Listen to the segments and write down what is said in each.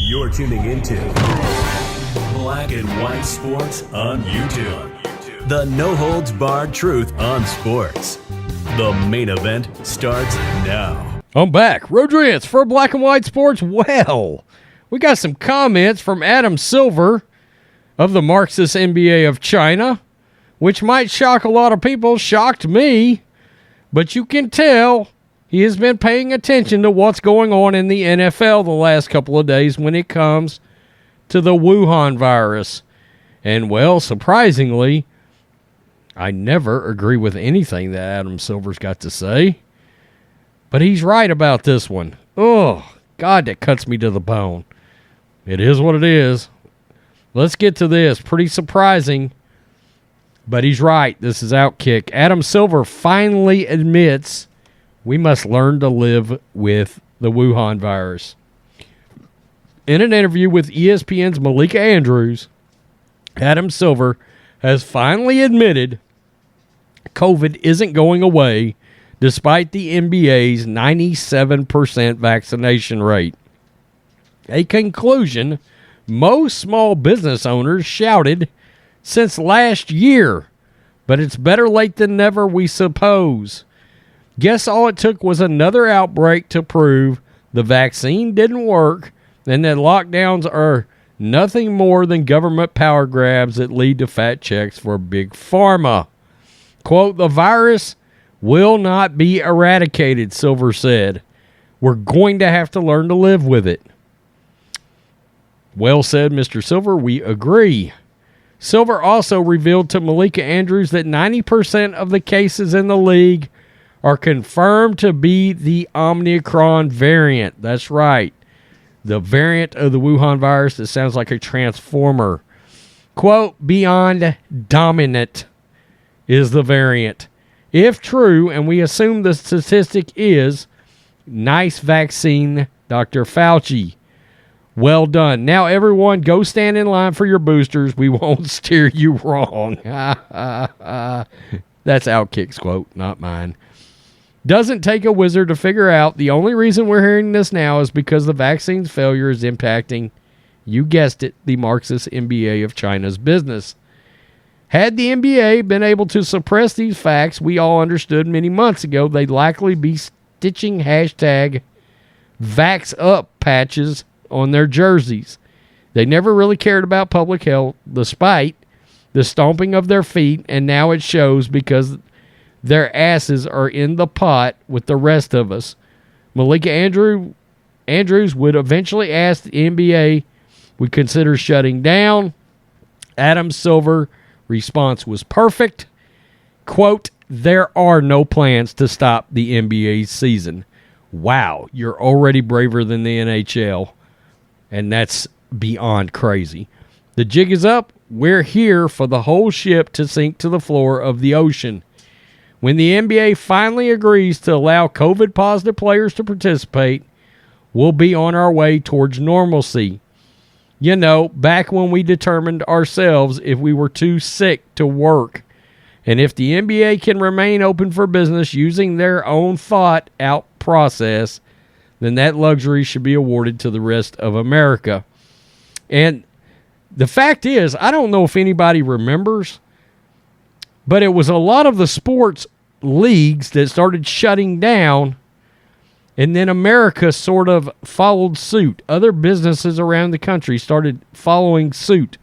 You're tuning into Black and White Sports on YouTube. The no-holds-barred truth on sports. The main event starts now. I'm back. Rodriguez for Black and White Sports. Well, we got some comments from Adam Silver of the Marxist NBA of China, which might shock a lot of people. Shocked me. But you can tell he has been paying attention to what's going on in the NFL the last couple of days when it comes to the Wuhan virus. And, well, surprisingly, I never agree with anything that Adam Silver's got to say. But he's right about this one. Oh, God, that cuts me to the bone. It is what it is. Let's get to this. Pretty surprising. But he's right. This is Outkick. Adam Silver finally admits we must learn to live with the Wuhan virus. In an interview with ESPN's Malika Andrews, Adam Silver has finally admitted COVID isn't going away despite the NBA's 97% vaccination rate. A conclusion most small business owners shouted since last year, but it's better late than never, we suppose. Guess all it took was another outbreak to prove the vaccine didn't work and that lockdowns are nothing more than government power grabs that lead to fat checks for big pharma. Quote, the virus will not be eradicated, Silver said. We're going to have to learn to live with it. Well said, Mr. Silver. We agree. Silver also revealed to Malika Andrews that 90% of the cases in the league are confirmed to be the Omicron variant. That's right. The variant of the Wuhan virus that sounds like a transformer. Quote, beyond dominant is the variant. If true, and we assume the statistic is, nice vaccine, Dr. Fauci. Well done. Now, everyone, go stand in line for your boosters. We won't steer you wrong. That's Outkick's quote, not mine. Doesn't take a wizard to figure out the only reason we're hearing this now is because the vaccine's failure is impacting, you guessed it, the Marxist NBA of China's business. Had the NBA been able to suppress these facts we all understood many months ago, they'd likely be stitching hashtag #VaxUp patches on their jerseys. They never really cared about public health, despite the stomping of their feet, and now it shows because their asses are in the pot with the rest of us. Malika Andrews would eventually ask the NBA would consider shutting down. Adam Silver response was perfect. Quote, there are no plans to stop the NBA season. Wow, you're already braver than the NHL. And that's beyond crazy. The jig is up. We're here for the whole ship to sink to the floor of the ocean. When the NBA finally agrees to allow COVID-positive players to participate, we'll be on our way towards normalcy. You know, back when we determined ourselves if we were too sick to work. And if the NBA can remain open for business using their own thought-out process, then that luxury should be awarded to the rest of America. And the fact is, I don't know if anybody remembers, but it was a lot of the sports leagues that started shutting down, and then America sort of followed suit. Other businesses around the country started following suit.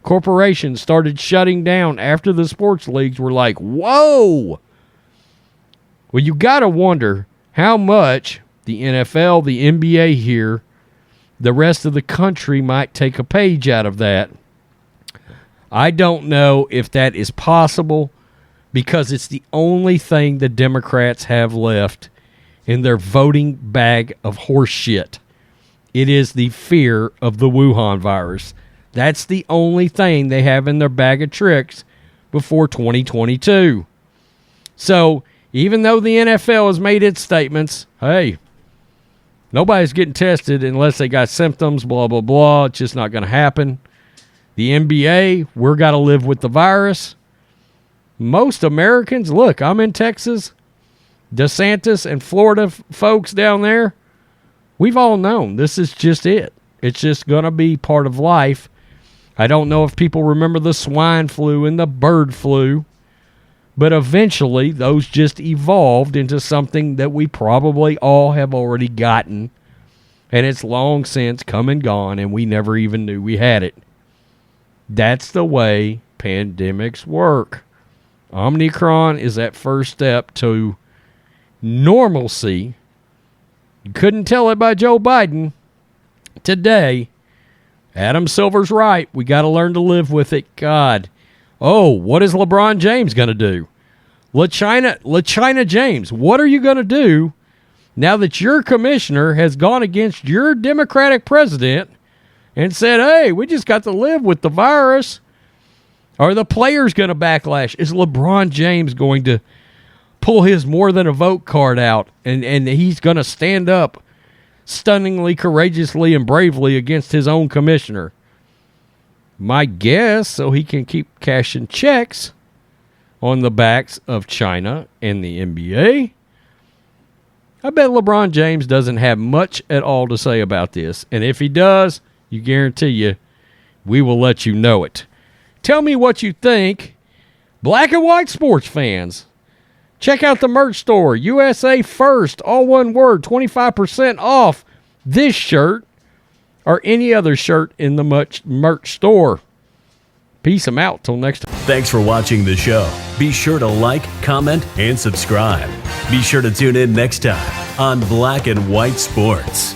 Corporations started shutting down after the sports leagues were like, whoa! Well, you got to wonder how much the NFL, the NBA here, the rest of the country might take a page out of that. I don't know if that is possible because it's the only thing the Democrats have left in their voting bag of horse shit. It is the fear of the Wuhan virus. That's the only thing they have in their bag of tricks before 2022. So, even though the NFL has made its statements, hey, nobody's getting tested unless they got symptoms, blah, blah, blah. It's just not going to happen. The NBA, we're got to live with the virus. Most Americans, look, I'm in Texas. DeSantis and Florida folks down there, we've all known this is just it. It's just going to be part of life. I don't know if people remember the swine flu and the bird flu, but eventually those just evolved into something that we probably all have already gotten, and it's long since come and gone, and we never even knew we had it. That's the way pandemics work. Omicron is that first step to normalcy. You couldn't tell it by Joe Biden. Today, Adam Silver's right. We got to learn to live with it. God. Oh, what is LeBron James going to do? LaChina James, what are you going to do now that your commissioner has gone against your Democratic president and said, hey, we just got to live with the virus? Are the players going to backlash? Is LeBron James going to pull his more than a vote card out and he's going to stand up stunningly, courageously, and bravely against his own commissioner? My guess, so he can keep cashing checks on the backs of China and the NBA. I bet LeBron James doesn't have much at all to say about this. And if he does, you guarantee you, we will let you know it. Tell me what you think. Black and white sports fans, check out the merch store. USA First, all one word, 25% off this shirt or any other shirt in the merch store. Peace them out till next time. Thanks for watching the show. Be sure to like, comment, and subscribe. Be sure to tune in next time on Black and White Sports.